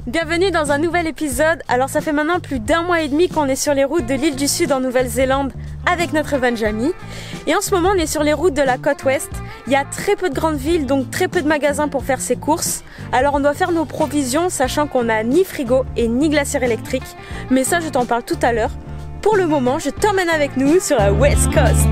Bienvenue dans un nouvel épisode. Alors ça fait maintenant plus d'un mois et demi qu'on est sur les routes de l'île du Sud en Nouvelle-Zélande avec notre van Jamie. Et en ce moment on est sur les routes de la côte ouest. Il y a très peu de grandes villes, donc très peu de magasins pour faire ses courses. Alors on doit faire nos provisions sachant qu'on n'a ni frigo et ni glacière électrique. Mais ça je t'en parle tout à l'heure. Pour le moment je t'emmène avec nous sur la West Coast.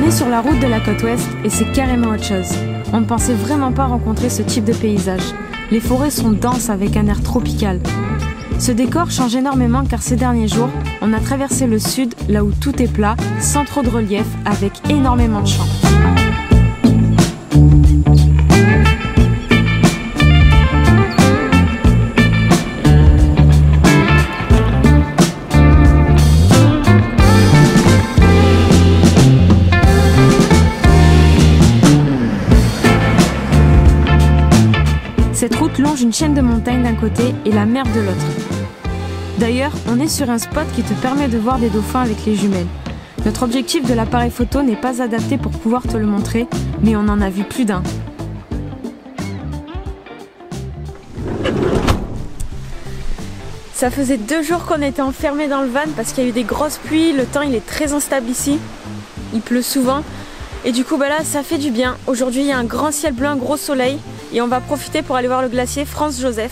Sur la route de la côte ouest et c'est carrément autre chose. On ne pensait vraiment pas rencontrer ce type de paysage. Les forêts sont denses avec un air tropical. Ce décor change énormément car ces derniers jours, on a traversé le sud là où tout est plat, sans trop de relief, avec énormément de champs. Cette route longe une chaîne de montagnes d'un côté et la mer de l'autre. D'ailleurs, on est sur un spot qui te permet de voir des dauphins avec les jumelles. Notre objectif de l'appareil photo n'est pas adapté pour pouvoir te le montrer, mais on en a vu plus d'un. Ça faisait 2 jours qu'on était enfermés dans le van parce qu'il y a eu des grosses pluies, le temps il est très instable ici, il pleut souvent. Et du coup là ça fait du bien. Aujourd'hui il y a un grand ciel bleu, un gros soleil. Et on va profiter pour aller voir le glacier Franz Josef.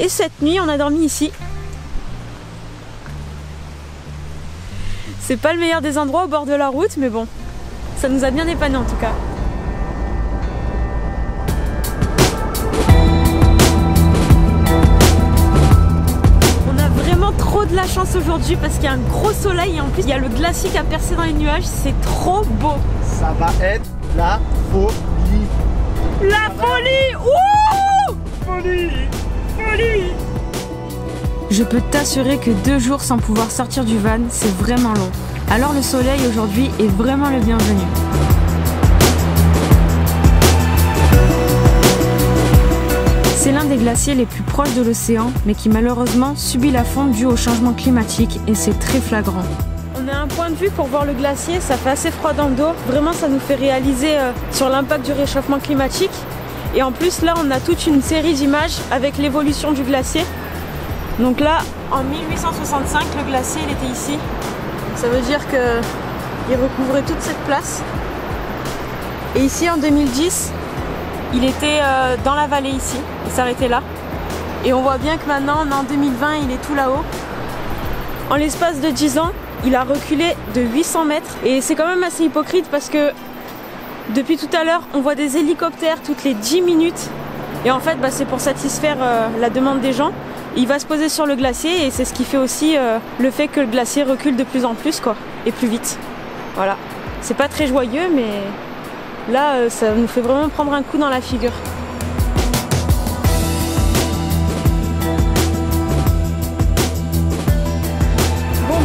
Et cette nuit, on a dormi ici. C'est pas le meilleur des endroits au bord de la route, mais bon, ça nous a bien dépanné en tout cas. On a vraiment trop de la chance aujourd'hui parce qu'il y a un gros soleil et en plus il y a le glacier qui a percé dans les nuages. C'est trop beau. Ça va être la folie. La folie! Ouh! Folie! Folie! Je peux t'assurer que 2 jours sans pouvoir sortir du van, c'est vraiment long. Alors le soleil aujourd'hui est vraiment le bienvenu. C'est l'un des glaciers les plus proches de l'océan, mais qui malheureusement subit la fonte due au changement climatique et c'est très flagrant. On a un point de vue pour voir le glacier, ça fait assez froid dans le dos. Vraiment, ça nous fait réaliser sur l'impact du réchauffement climatique. Et en plus, là, on a toute une série d'images avec l'évolution du glacier. Donc là, en 1865, le glacier, il était ici. Ça veut dire qu'il recouvrait toute cette place. Et ici, en 2010, il était dans la vallée ici. Il s'arrêtait là. Et on voit bien que maintenant, en 2020, il est tout là-haut. En l'espace de 10 ans, il a reculé de 800 mètres et c'est quand même assez hypocrite parce que depuis tout à l'heure on voit des hélicoptères toutes les 10 minutes et en fait c'est pour satisfaire la demande des gens. Il va se poser sur le glacier et c'est ce qui fait aussi le fait que le glacier recule de plus en plus et plus vite. Voilà, c'est pas très joyeux mais là ça nous fait vraiment prendre un coup dans la figure.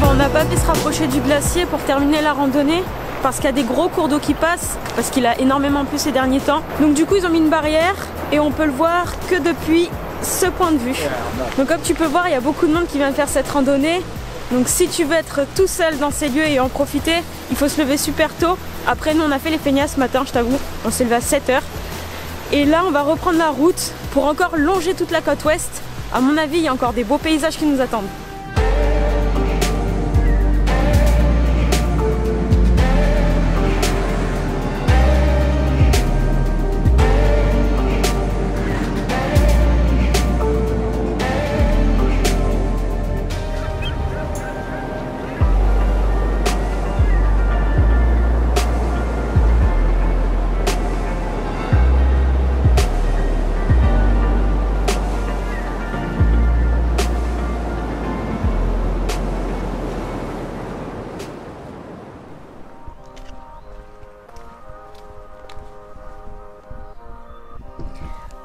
On n'a pas pu se rapprocher du glacier pour terminer la randonnée parce qu'il y a des gros cours d'eau qui passent, parce qu'il a énormément plu ces derniers temps. Donc du coup ils ont mis une barrière et on peut le voir que depuis ce point de vue. Donc comme tu peux voir, il y a beaucoup de monde qui vient faire cette randonnée. Donc si tu veux être tout seul dans ces lieux et en profiter, il faut se lever super tôt. Après nous on a fait les feignasses ce matin, je t'avoue, on s'est levé à 7 h. Et là on va reprendre la route pour encore longer toute la côte ouest. À mon avis il y a encore des beaux paysages qui nous attendent.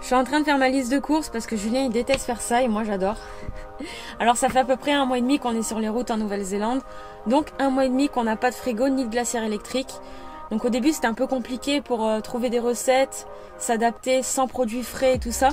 Je suis en train de faire ma liste de courses parce que Julien il déteste faire ça et moi j'adore. Alors ça fait à peu près 1 mois et demi qu'on est sur les routes en Nouvelle-Zélande. Donc 1 mois et demi qu'on n'a pas de frigo ni de glacière électrique. Donc au début c'était un peu compliqué pour trouver des recettes, s'adapter sans produits frais et tout ça.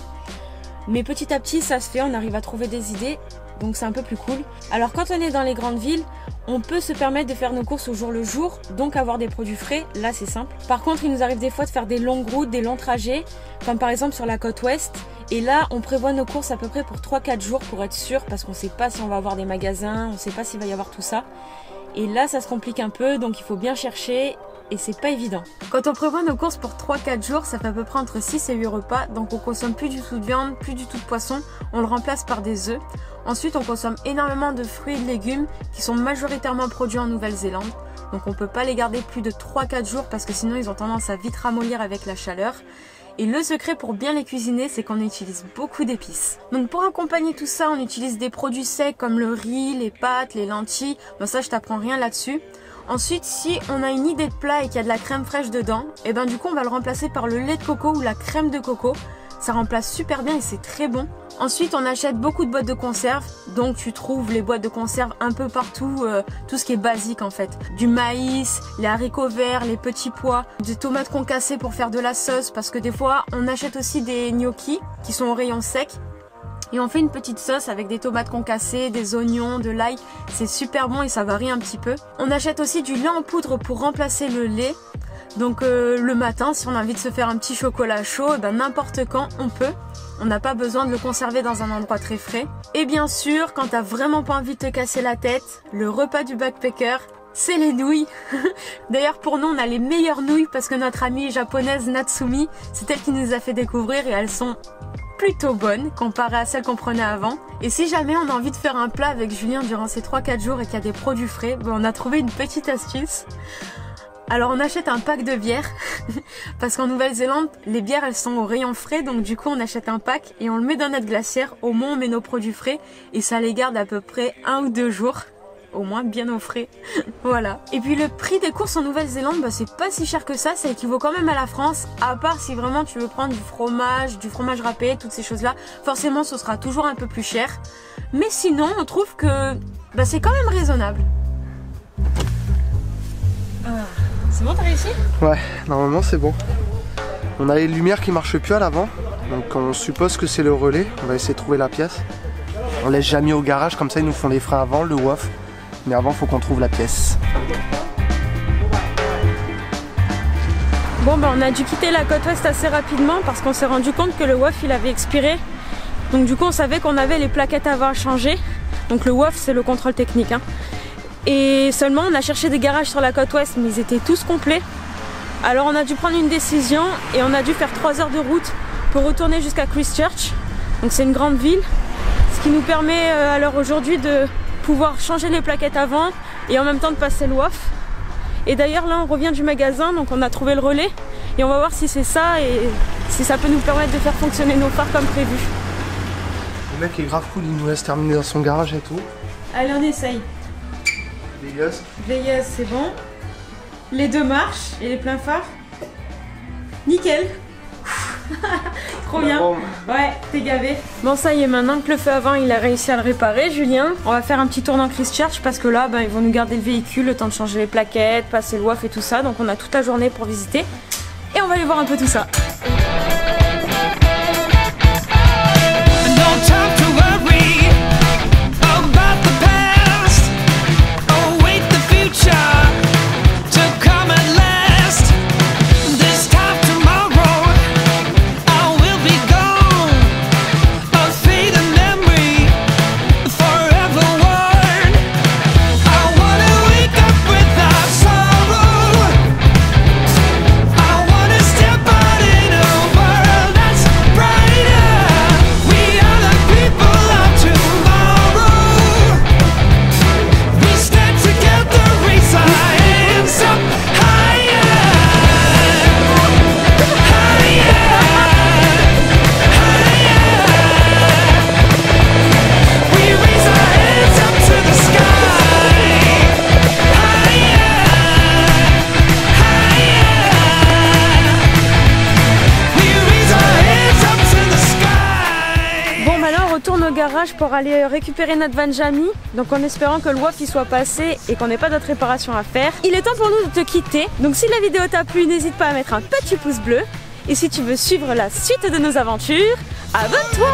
Mais petit à petit ça se fait, on arrive à trouver des idées. Donc c'est un peu plus cool. Alors quand on est dans les grandes villes, On peut se permettre de faire nos courses au jour le jour, donc avoir des produits frais, là c'est simple. Par contre, il nous arrive des fois de faire des longues routes, des longs trajets, comme par exemple sur la côte ouest. Et là, on prévoit nos courses à peu près pour 3-4 jours pour être sûr, parce qu'on ne sait pas si on va avoir des magasins, on ne sait pas s'il va y avoir tout ça. Et là, ça se complique un peu, donc il faut bien chercher et c'est pas évident. Quand on prévoit nos courses pour 3-4 jours, ça fait à peu près entre 6 et 8 repas, donc on consomme plus du tout de viande, plus du tout de poisson, on le remplace par des œufs. Ensuite, on consomme énormément de fruits et de légumes qui sont majoritairement produits en Nouvelle-Zélande. Donc on peut pas les garder plus de 3-4 jours parce que sinon ils ont tendance à vite ramollir avec la chaleur. Et le secret pour bien les cuisiner, c'est qu'on utilise beaucoup d'épices. Donc pour accompagner tout ça, on utilise des produits secs comme le riz, les pâtes, les lentilles. Bon ça, je t'apprends rien là-dessus. Ensuite, si on a une idée de plat et qu'il y a de la crème fraîche dedans, et ben du coup on va le remplacer par le lait de coco ou la crème de coco. Ça remplace super bien et c'est très bon. Ensuite, on achète beaucoup de boîtes de conserve. Donc tu trouves les boîtes de conserve un peu partout, tout ce qui est basique en fait. Du maïs, les haricots verts, les petits pois, des tomates concassées pour faire de la sauce. Parce que des fois, on achète aussi des gnocchis qui sont au rayon sec. Et on fait une petite sauce avec des tomates concassées, des oignons, de l'ail. C'est super bon et ça varie un petit peu. On achète aussi du lait en poudre pour remplacer le lait. Donc le matin, si on a envie de se faire un petit chocolat chaud, ben n'importe quand on peut. On n'a pas besoin de le conserver dans un endroit très frais. Et bien sûr, quand t'as vraiment pas envie de te casser la tête, le repas du backpacker, c'est les nouilles. D'ailleurs pour nous, on a les meilleures nouilles parce que notre amie japonaise Natsumi, c'est elle qui nous a fait découvrir et elles sont plutôt bonnes comparées à celles qu'on prenait avant. Et si jamais on a envie de faire un plat avec Julien durant ces 3-4 jours et qu'il y a des produits frais, ben on a trouvé une petite astuce. Alors on achète un pack de bières parce qu'en Nouvelle-Zélande les bières elles sont au rayon frais, donc du coup on achète un pack et on le met dans notre glacière. Au moins on met nos produits frais et ça les garde à peu près 1 ou 2 jours, au moins bien au frais. Voilà. Et puis le prix des courses en Nouvelle-Zélande, bah, c'est pas si cher que ça équivaut quand même à la France, à part si vraiment tu veux prendre du fromage râpé, toutes ces choses là, forcément ce sera toujours un peu plus cher. Mais sinon on trouve que bah, c'est quand même raisonnable. C'est bon, t'as réussi? Ouais, normalement c'est bon. On a les lumières qui marchent plus à l'avant, donc on suppose que c'est le relais. On va essayer de trouver la pièce. On laisse jamais au garage, comme ça ils nous font les freins avant, le WOF. Mais avant faut qu'on trouve la pièce. Bon bah on a dû quitter la côte ouest assez rapidement parce qu'on s'est rendu compte que le WOF il avait expiré. Donc du coup on savait qu'on avait les plaquettes avant à changer. Donc le WOF c'est le contrôle technique hein. Et seulement on a cherché des garages sur la côte ouest mais ils étaient tous complets. Alors on a dû prendre une décision et on a dû faire 3 heures de route pour retourner jusqu'à Christchurch. Donc c'est une grande ville, ce qui nous permet à l'heure aujourd'hui de pouvoir changer les plaquettes avant et en même temps de passer le WOF. Et d'ailleurs là on revient du magasin, donc on a trouvé le relais et on va voir si c'est ça et si ça peut nous permettre de faire fonctionner nos phares comme prévu. Le mec est grave cool, il nous laisse terminer dans son garage et tout. Allez on essaye. Veilleuse. Veilleuse c'est bon. Les 2 marches et les pleins phares. Nickel. Trop bien. Ouais, t'es gavé. Bon ça y est, maintenant que le feu avant il a réussi à le réparer, Julien, on va faire un petit tour dans Christchurch parce que là ils vont nous garder le véhicule, le temps de changer les plaquettes, passer le WOF et tout ça. Donc on a toute la journée pour visiter et on va aller voir un peu tout ça. Pour aller récupérer notre van Jamie, donc en espérant que le WOF y soit passé et qu'on n'ait pas d'autres réparations à faire. Il est temps pour nous de te quitter, donc si la vidéo t'a plu, n'hésite pas à mettre un petit pouce bleu et si tu veux suivre la suite de nos aventures, abonne-toi.